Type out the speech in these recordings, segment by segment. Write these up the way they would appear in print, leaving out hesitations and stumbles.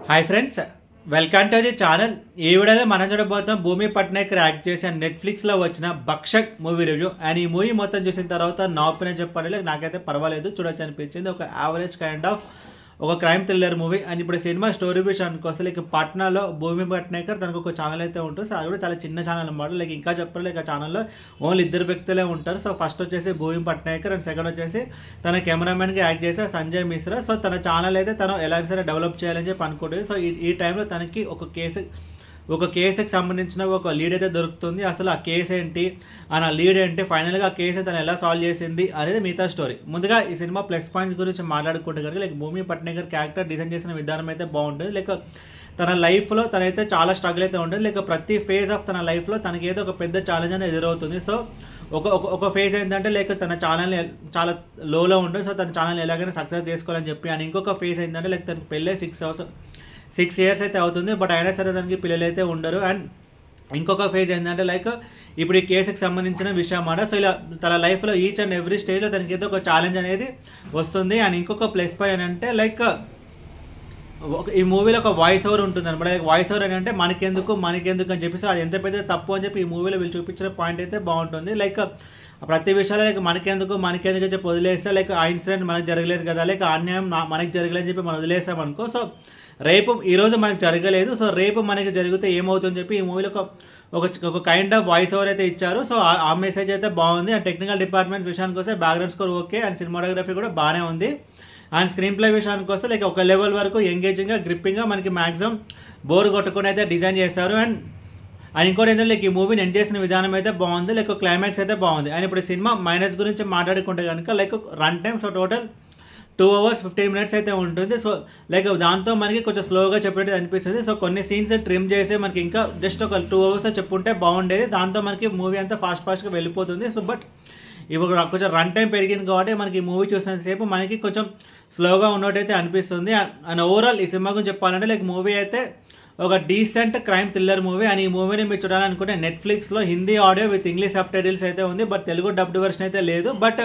Hi friends, welcome to the channel. ఈ వీడియోలో మనం చూడబోతున్నాం భూమి పట్నాయక్ యాక్ట్ చేసిన నెట్ఫ్లిక్స్లో వచ్చిన భక్షక్ మూవీ రివ్యూ. అండ్ ఈ మూవీ మొత్తం చూసిన తర్వాత నా ఒపీనియన్ చెప్పాలి, నాకైతే పర్వాలేదు, చూడొచ్చు అనిపించింది. ఒక యావరేజ్ కైండ్ ఆఫ్ ఒక క్రైమ్ థ్రిల్లర్ మూవీ. అండ్ ఇప్పుడు సినిమా స్టోరీ విషయానికి వస్తే లైక్ పాట్నాలో భూమి పట్నాయక్ తనకు ఒక ఛానల్ అయితే ఉంటుంది. సో అది కూడా చాలా చిన్న ఛానల్ అనమాట. లైక్ ఇంకా చెప్పాలి, లైక్ ఆ ఛానల్లో ఓన్లీ ఇద్దరు వ్యక్తులే ఉంటారు. సో ఫస్ట్ వచ్చేసి భూమి పట్నాయక్ అండ్ సెకండ్ వచ్చేసి తన కెమెరామెన్గా యాక్ట్ చేసే సంజయ్ మిశ్రా. సో తన ఛానల్ అయితే తను ఎలా సరే డెవలప్ చేయాలని చెప్పి అనుకుంటుంది. సో ఈ టైంలో తనకి ఒక కేసుకి సంబంధించిన ఒక లీడ్ అయితే దొరుకుతుంది. అసలు ఆ కేసు ఏంటి అని, ఆ లీడ్ ఏంటి, ఫైనల్గా ఆ కేసు తను ఎలా సాల్వ్ చేసింది అనేది మిగతా స్టోరీ. ముందుగా ఈ సినిమా ప్లస్ పాయింట్స్ గురించి మాట్లాడుకుంటే కనుక లైక్ భూమి పట్నాయక్ క్యారెక్టర్ డిజైన్ చేసిన విధానం అయితే బాగుంటుంది. లైక్ తన లైఫ్లో తనైతే చాలా స్ట్రగుల్ అయితే ఉంటుంది. లైక్ ప్రతి ఫేజ్ ఆఫ్ తన లైఫ్లో తనకి ఏదో ఒక పెద్ద ఛాలెంజ్ అనేది ఎదురవుతుంది. సో ఒక ఫేజ్ ఏంటంటే లైక్ తన ఛానల్ని చాలా లోలో ఉంటుంది. సో తన ఛానల్ ఎలాగైనా సక్సెస్ చేసుకోవాలని చెప్పి. అండ్ ఇంకొక ఫేజ్ ఏంటంటే లైక్ తనకి పెళ్ళే 6 years అయితే అవుతుంది, బట్ అయినా సరే దానికి పిల్లలు అయితే ఉండరు. అండ్ ఇంకొక ఫేజ్ ఏంటంటే లైక్ ఇప్పుడు ఈ కేసుకి సంబంధించిన విషయం అన్నమాట. సో ఇలా తన లైఫ్లో ఈచ్ అండ్ ఎవ్రీ స్టేజ్లో తనకి ఏదో ఒక ఛాలెంజ్ అనేది వస్తుంది. అండ్ ఇంకొక ప్లస్ పాయింట్ ఏంటంటే లైక్ ఈ మూవీలో ఒక వాయిస్ ఓవర్ ఉంటుంది అనమాట. లైక్ వాయిస్ ఓవర్ ఏంటంటే మనకెందుకు అని చెప్పేసి అది ఎంత పెద్ద తప్పు అని చెప్పి ఈ మూవీలో వీళ్ళు చూపించిన పాయింట్ అయితే బాగుంటుంది. లైక్ ప్రతి విషయాలు లైక్ మనకెందుకు చెప్పి వదిలేస్తే లైక్ ఆ ఇన్సిడెంట్ మనకు జరగలేదు కదా, లైక్ ఆ అన్యాయం మనకి జరగలేదని చెప్పి మనం వదిలేసాం అనుకో. సో రేపు ఈరోజు మనకు జరగలేదు, సో రేపు మనకి జరిగితే ఏమవుతుందని చెప్పి ఈ మూవీలో ఒక కైండ్ ఆఫ్ వాయిస్ ఓవర్ అయితే ఇచ్చారు. సో ఆ మెసేజ్ అయితే బాగుంది. అండ్ టెక్నికల్ డిపార్ట్మెంట్ విషయానికి వస్తే background score okay, and cinematography కూడా బాగానే ఉంది. అండ్ స్క్రీన్ ప్లే విషయానికి వస్తే లైక్ ఒక లెవెల్ వరకు ఎంగేజింగ్గా గ్రిప్పింగ్గా మనకి మ్యాక్సిమం బోర్ కొట్టుకుని అయితే డిజైన్ చేస్తారు. అండ్ ఇంకోటి ఏంటంటే లైక్ ఈ మూవీని ఎండ్ చేసిన విధానం అయితే బాగుంది. లైక్ క్లైమాక్స్ అయితే బాగుంది. అండ్ ఇప్పుడు సినిమా మైనస్ గురించి మాట్లాడుకుంటే కనుక like run time so total 2 hours 15 minutes అయితే ఉంటుంది. సో లైక్ దాంతో మనకి కొంచెం స్లోగా చెప్పేది అనిపిస్తుంది. సో కొన్ని సీన్స్ ట్రిమ్ చేసి మనకి ఇంకా జస్ట్ ఒక 2 hours చెప్పుంటే బాగుండేది. దాంతో మనకి మూవీ అంతా ఫాస్ట్గా వెళ్ళిపోతుంది. సో బట్ ఇప్పుడు కొంచెం రన్ టైం పెరిగింది కాబట్టి మనకి మూవీ చూసినంతసేపు మనకి కొంచెం స్లోగా ఉన్నట్టయితే అనిపిస్తుంది. అండ్ ఓవరాల్ ఈ సినిమా గురించి చెప్పాలంటే లైక్ మూవీ అయితే ఒక decent crime thriller movie. And ఈ మూవీని మీరు చూడాలనుకుంటే నెట్ఫ్లిక్స్లో Hindi audio with English subtitles అయితే ఉంది, బట్ తెలుగు డబ్డ్ వెర్షన్ అయితే లేదు. బట్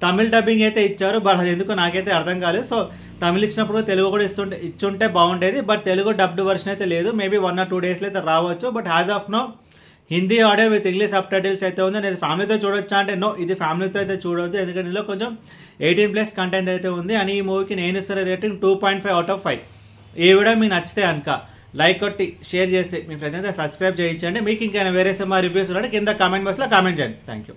తమిళ్ డబ్బింగ్ అయితే ఇచ్చారు, బట్ అది ఎందుకు నాకైతే అర్థం కాలేదు. సో తమిళ్ ఇచ్చినప్పుడు తెలుగు కూడా ఇచ్చుంటే బాగుండేది, బట్ తెలుగు డబ్డ్ వెర్షన్ అయితే లేదు. మేబీ 1 or 2 daysలో అయితే రావచ్చు. But as of now Hindi audio with English subtitles అయితే ఉంది. నేను ఫ్యామిలీతో చూడొచ్చా అంటే నో, ఇది ఫ్యామిలీతో అయితే చూడవద్దు, ఎందుకంటే ఇందులో కొంచెం 18+ కంటెంట్ అయితే ఉంది. అని ఈ మూవీకి నేను ఇస్తున్న రేటింగ్ 2.5 out of 5. ఈ వీడియో మీకు నచ్చితే కనుక లైక్ కొట్టి షేర్ చేసి మీ ఫ్రెండ్స్ అయితే సబ్స్క్రైబ్ చేయించండి. మీకు ఇంకా వేరే సినిమా రివ్యూస్ ఉంటే కింద కామెంట్ బాక్స్లో కామెంట్ చేయండి. Thank you.